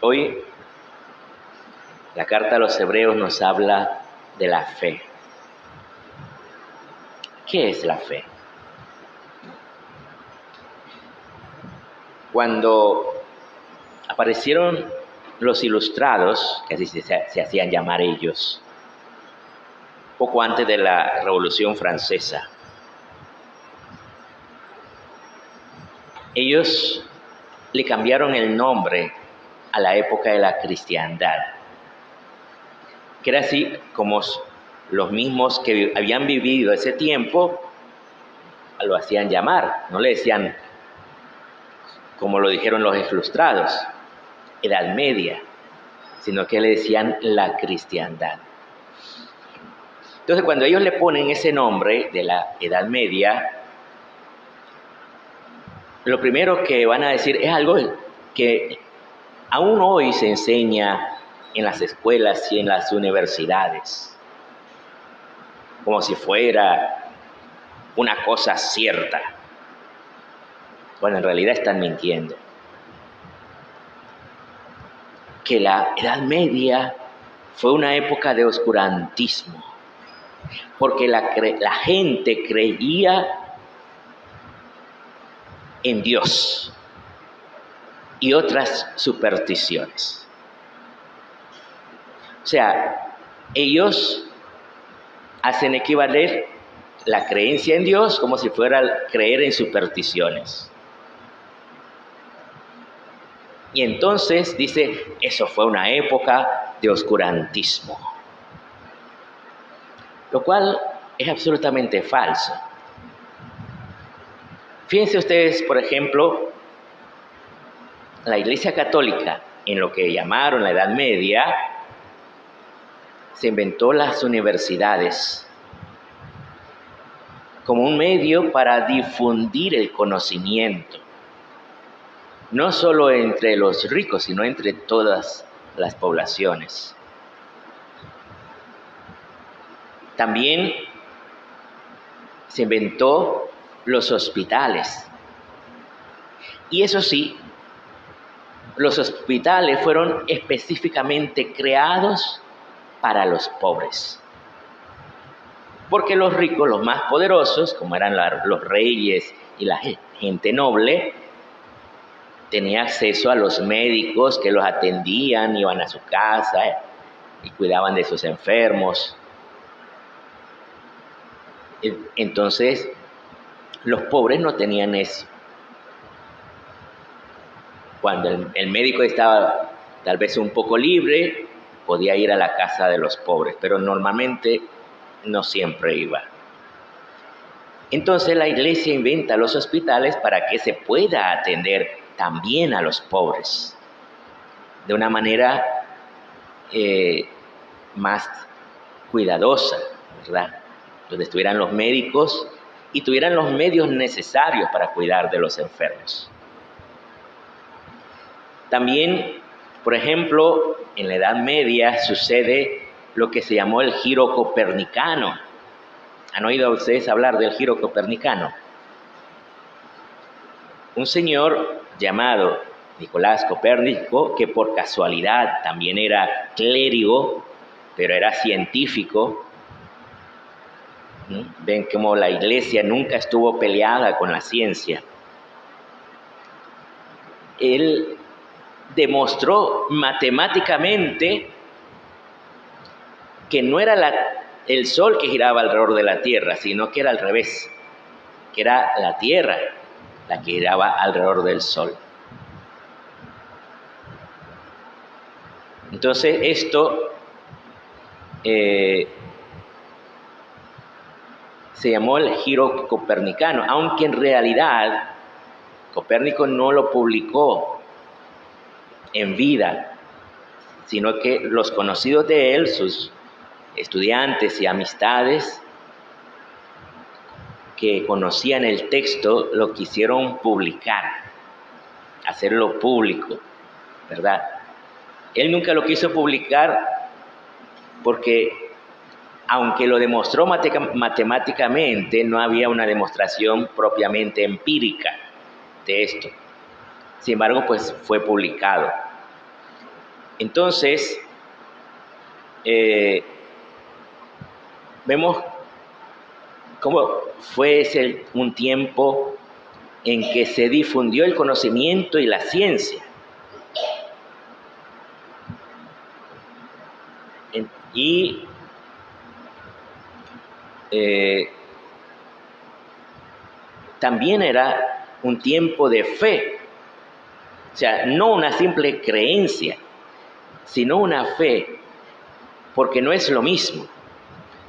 Hoy la carta a los Hebreos nos habla de la fe. ¿Qué es la fe? Cuando aparecieron los ilustrados, que así se hacían llamar ellos, poco antes de la Revolución Francesa, ellos le cambiaron el nombre a la época de la cristiandad, que era así como los mismos que habían vivido ese tiempo lo hacían llamar. No le decían, como lo dijeron los ilustrados, Edad Media, sino que le decían la cristiandad. Entonces, cuando ellos le ponen ese nombre de la Edad Media, lo primero que van a decir es algo que aún hoy se enseña en las escuelas y en las universidades, como si fuera una cosa cierta. Bueno, en realidad están mintiendo. Que la Edad Media fue una época de oscurantismo, porque la gente creía en Dios y otras supersticiones. O sea, ellos hacen equivaler la creencia en Dios como si fuera creer en supersticiones. Y entonces dice, eso fue una época de oscurantismo, lo cual es absolutamente falso. Fíjense ustedes, por ejemplo, la Iglesia Católica, en lo que llamaron la Edad Media, se inventó las universidades como un medio para difundir el conocimiento, no solo entre los ricos, sino entre todas las poblaciones. También se inventó los hospitales. Y eso sí, los hospitales fueron específicamente creados para los pobres. Porque los ricos, los más poderosos, como eran los reyes y la gente noble, tenía acceso a los médicos que los atendían, iban a su casa y cuidaban de sus enfermos. Entonces, los pobres no tenían eso. Cuando el médico estaba tal vez un poco libre, podía ir a la casa de los pobres, pero normalmente no siempre iba. Entonces la iglesia inventa los hospitales para que se pueda atender también a los pobres de una manera más cuidadosa, ¿verdad? Donde estuvieran los médicos y tuvieran los medios necesarios para cuidar de los enfermos. También, por ejemplo, en la Edad Media sucede lo que se llamó el giro copernicano. ¿Han oído ustedes hablar del giro copernicano? Un señor llamado Nicolás Copérnico, que por casualidad también era clérigo, pero era científico. Ven cómo la iglesia nunca estuvo peleada con la ciencia. Él demostró matemáticamente que no era el sol que giraba alrededor de la Tierra, sino que era al revés, que era la Tierra la que giraba alrededor del sol. Entonces esto se llamó el giro copernicano, aunque en realidad Copérnico no lo publicó en vida, sino que los conocidos de él, sus estudiantes y amistades que conocían el texto, lo quisieron publicar, hacerlo público, ¿verdad? Él nunca lo quiso publicar porque, aunque lo demostró matemáticamente, no había una demostración propiamente empírica de esto. Sin embargo, pues fue publicado. Entonces, vemos cómo fue un tiempo en que se difundió el conocimiento y la ciencia. Y también era un tiempo de fe, o sea, no una simple creencia, sino una fe, porque no es lo mismo.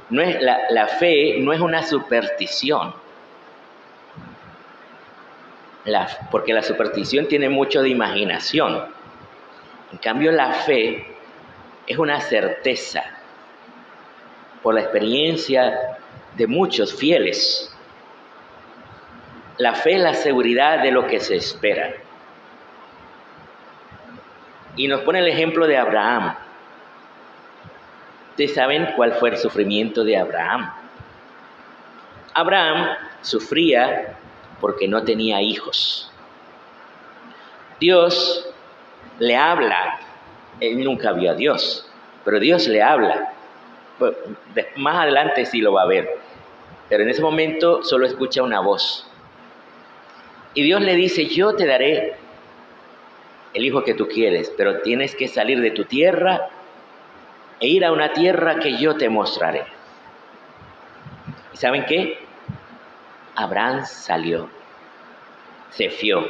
No es, la fe no es una superstición, porque la superstición tiene mucho de imaginación. En cambio, la fe es una certeza por la experiencia de muchos fieles. La fe es la seguridad de lo que se espera. Y nos pone el ejemplo de Abraham. Ustedes saben cuál fue el sufrimiento de Abraham. Abraham sufría porque no tenía hijos. Dios le habla. Él nunca vio a Dios, pero Dios le habla. Más adelante sí lo va a ver, pero en ese momento solo escucha una voz. Y Dios le dice, yo te daré el hijo que tú quieres, pero tienes que salir de tu tierra e ir a una tierra que yo te mostraré. ¿Y saben qué? Abraham salió, se fió.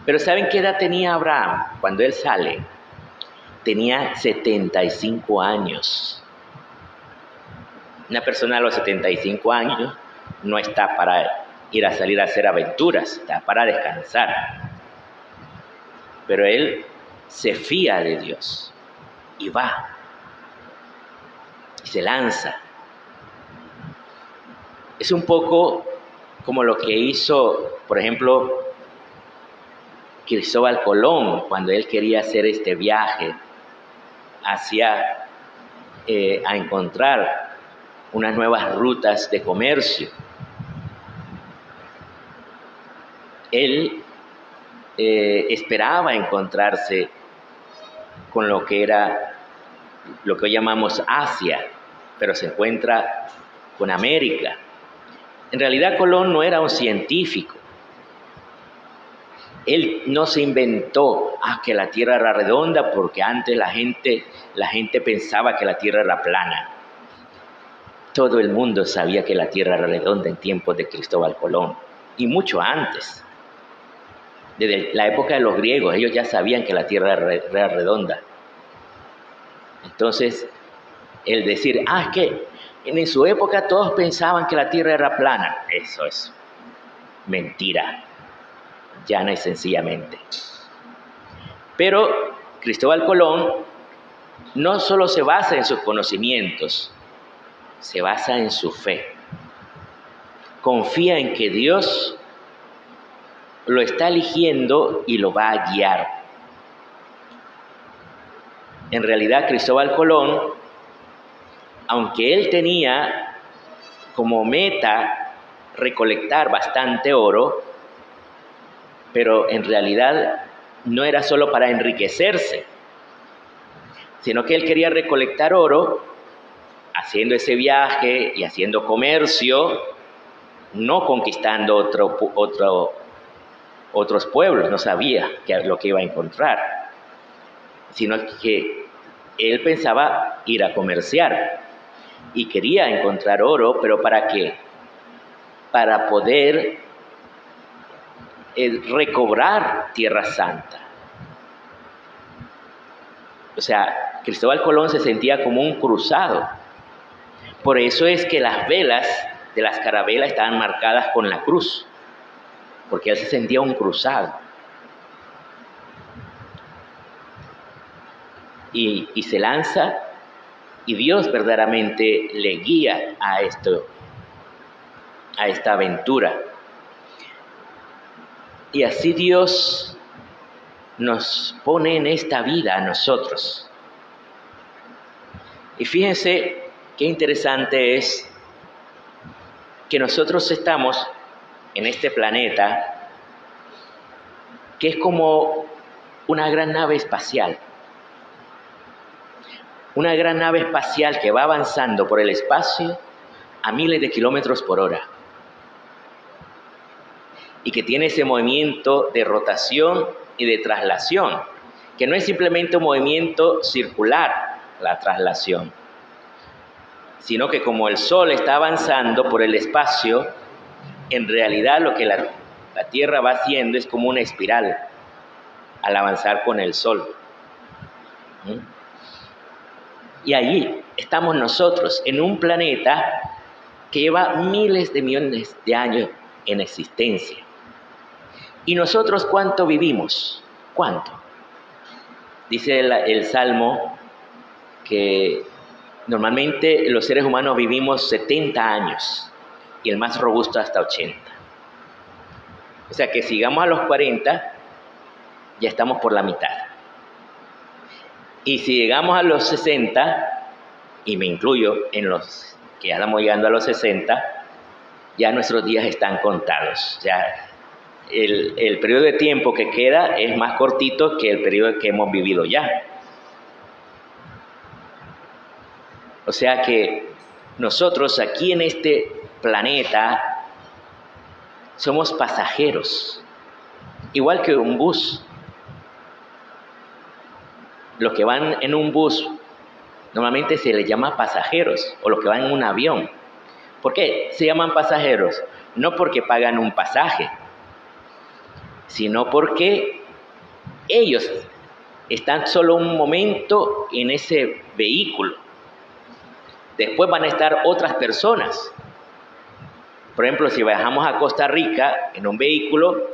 Pero ¿saben qué edad tenía Abraham cuando él sale? Tenía 75 años. Una persona a los 75 años no está para ir a salir a hacer aventuras, está para descansar. Pero él se fía de Dios y va y se lanza. Es un poco como lo que hizo, por ejemplo, Cristóbal Colón cuando él quería hacer este viaje hacia a encontrar unas nuevas rutas de comercio. Él esperaba encontrarse con lo que hoy llamamos Asia, pero se encuentra con América. En realidad Colón no era un científico. Él no se inventó que la Tierra era redonda, porque antes la gente pensaba que la Tierra era plana. Todo el mundo sabía que la Tierra era redonda en tiempos de Cristóbal Colón, y mucho antes. Desde la época de los griegos, ellos ya sabían que la Tierra era redonda. Entonces, el decir, es que en su época todos pensaban que la Tierra era plana, eso es mentira, llana y sencillamente. Pero Cristóbal Colón no solo se basa en sus conocimientos, se basa en su fe. Confía en que Dios lo está eligiendo y lo va a guiar. En realidad, Cristóbal Colón, aunque él tenía como meta recolectar bastante oro, pero en realidad no era solo para enriquecerse, sino que él quería recolectar oro haciendo ese viaje y haciendo comercio, no conquistando otros pueblos, no sabía lo que iba a encontrar, sino que él pensaba ir a comerciar y quería encontrar oro, pero ¿para qué? Para poder recobrar Tierra Santa. O sea, Cristóbal Colón se sentía como un cruzado. Por eso es que las velas de las carabelas estaban marcadas con la cruz, porque él se sentía un cruzado. Y se lanza, y Dios verdaderamente le guía a esta aventura. Y así Dios nos pone en esta vida a nosotros. Y fíjense qué interesante es que nosotros estamos en este planeta que es como una gran nave espacial. una gran nave espacial que va avanzando por el espacio a miles de kilómetros por hora y que tiene ese movimiento de rotación y de traslación, que no es simplemente un movimiento circular, la traslación, sino que como el Sol está avanzando por el espacio, en realidad lo que la Tierra va haciendo es como una espiral al avanzar con el Sol. Y allí estamos nosotros, en un planeta que lleva miles de millones de años en existencia. ¿Y nosotros cuánto vivimos? ¿Cuánto? Dice el Salmo que normalmente los seres humanos vivimos 70 años y el más robusto hasta 80. O sea que si llegamos a los 40, ya estamos por la mitad. Y si llegamos a los 60, y me incluyo en los que ya estamos llegando a los 60, ya nuestros días están contados. Ya el periodo de tiempo que queda es más cortito que el periodo que hemos vivido ya. O sea que nosotros aquí en este planeta somos pasajeros, igual que un bus. Los que van en un bus normalmente se les llama pasajeros, o los que van en un avión. ¿Por qué se llaman pasajeros? No porque pagan un pasaje, sino porque ellos están solo un momento en ese vehículo. Después van a estar otras personas. Por ejemplo, si viajamos a Costa Rica en un vehículo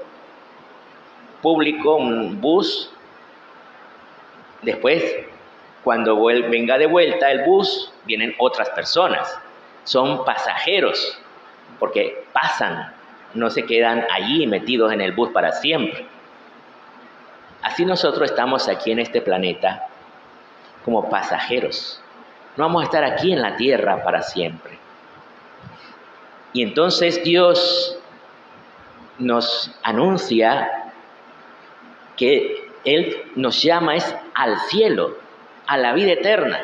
público, un bus, después, cuando venga de vuelta el bus, vienen otras personas. Son pasajeros, porque pasan, no se quedan allí metidos en el bus para siempre. Así nosotros estamos aquí en este planeta como pasajeros. No vamos a estar aquí en la tierra para siempre. Y entonces Dios nos anuncia que Él nos llama al cielo, a la vida eterna.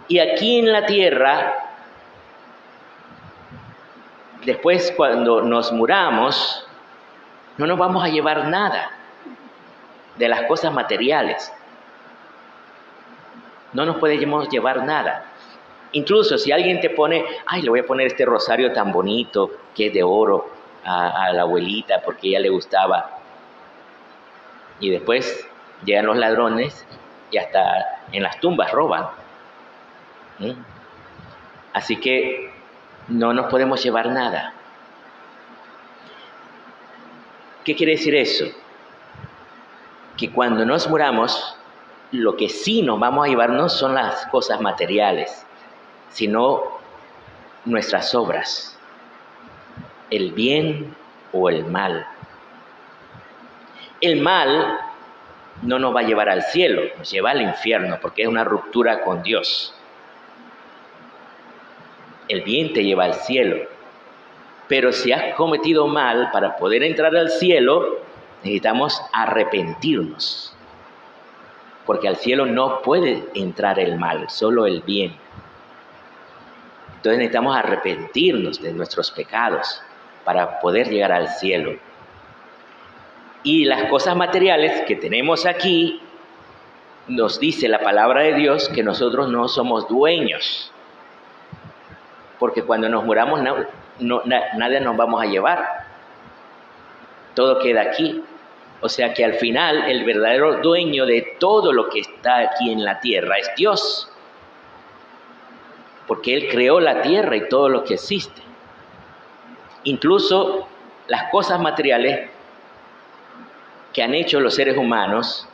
Y aquí en la tierra, después cuando nos muramos, no nos vamos a llevar nada de las cosas materiales. No nos podemos llevar nada. Incluso si alguien te pone, le voy a poner este rosario tan bonito, que es de oro, a la abuelita, porque a ella le gustaba. Y después llegan los ladrones y hasta en las tumbas roban. Así que no nos podemos llevar nada. ¿Qué quiere decir eso? Que cuando nos muramos, lo que sí nos vamos a llevar no son las cosas materiales, sino nuestras obras, el bien o el mal. El mal no nos va a llevar al cielo, nos lleva al infierno, porque es una ruptura con Dios. El bien te lleva al cielo. Pero si has cometido mal, para poder entrar al cielo, necesitamos arrepentirnos. Porque al cielo no puede entrar el mal, solo el bien. Entonces necesitamos arrepentirnos de nuestros pecados para poder llegar al cielo. Y las cosas materiales que tenemos aquí, nos dice la palabra de Dios que nosotros no somos dueños. Porque cuando nos muramos, nada nos vamos a llevar. Todo queda aquí. O sea que al final el verdadero dueño de todo lo que está aquí en la tierra es Dios. Porque Él creó la tierra y todo lo que existe. Incluso las cosas materiales que han hecho los seres humanos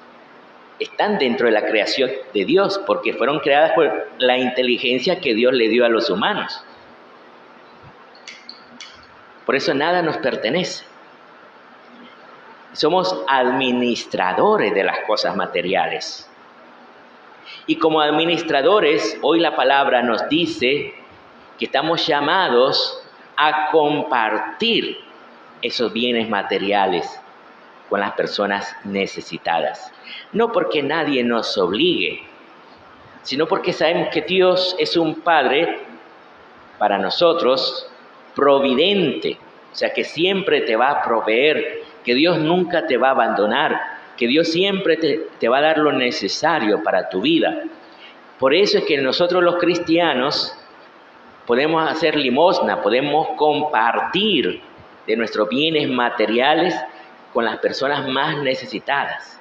están dentro de la creación de Dios, porque fueron creadas por la inteligencia que Dios le dio a los humanos. Por eso nada nos pertenece. Somos administradores de las cosas materiales. Y como administradores, hoy la palabra nos dice que estamos llamados a compartir esos bienes materiales con las personas necesitadas. No porque nadie nos obligue, sino porque sabemos que Dios es un Padre para nosotros providente, o sea, que siempre te va a proveer, que Dios nunca te va a abandonar, que Dios siempre te va a dar lo necesario para tu vida. Por eso es que nosotros los cristianos podemos hacer limosna, podemos compartir de nuestros bienes materiales con las personas más necesitadas.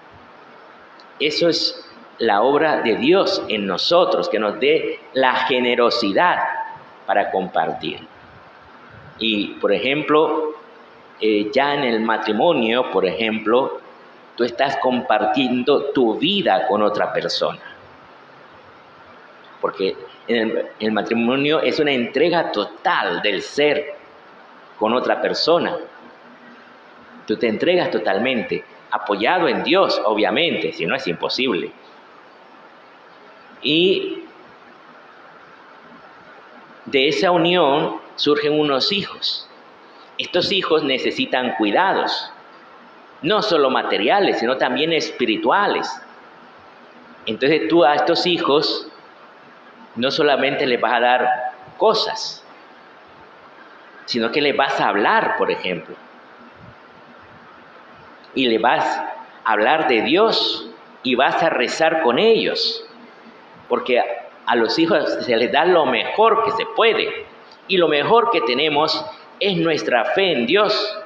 Eso es la obra de Dios en nosotros, que nos dé la generosidad para compartir. Y, por ejemplo, ya en el matrimonio, por ejemplo, tú estás compartiendo tu vida con otra persona. Porque el matrimonio es una entrega total del ser con otra persona. Tú te entregas totalmente, apoyado en Dios, obviamente, si no es imposible. Y de esa unión surgen unos hijos. Estos hijos necesitan cuidados, no solo materiales, sino también espirituales. Entonces tú a estos hijos no solamente les vas a dar cosas, sino que les vas a hablar, por ejemplo. Y le vas a hablar de Dios y vas a rezar con ellos. Porque a los hijos se les da lo mejor que se puede. Y lo mejor que tenemos es nuestra fe en Dios.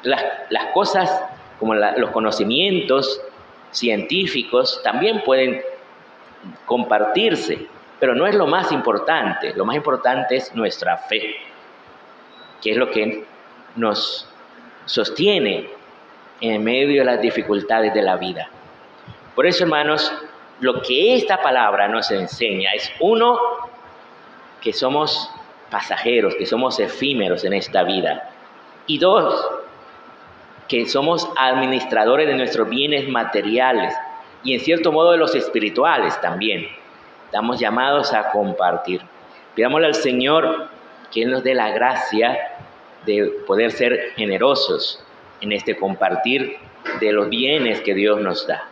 Las cosas como los conocimientos científicos también pueden compartirse, pero no es lo más importante. Lo más importante es nuestra fe, que es lo que nos sostiene en medio de las dificultades de la vida. Por eso, hermanos, lo que esta palabra nos enseña es, uno, que somos pasajeros, que somos efímeros en esta vida. Y dos, que somos administradores de nuestros bienes materiales y en cierto modo de los espirituales también. Estamos llamados a compartir. Pidámosle al Señor que Él nos dé la gracia de poder ser generosos en este compartir de los bienes que Dios nos da.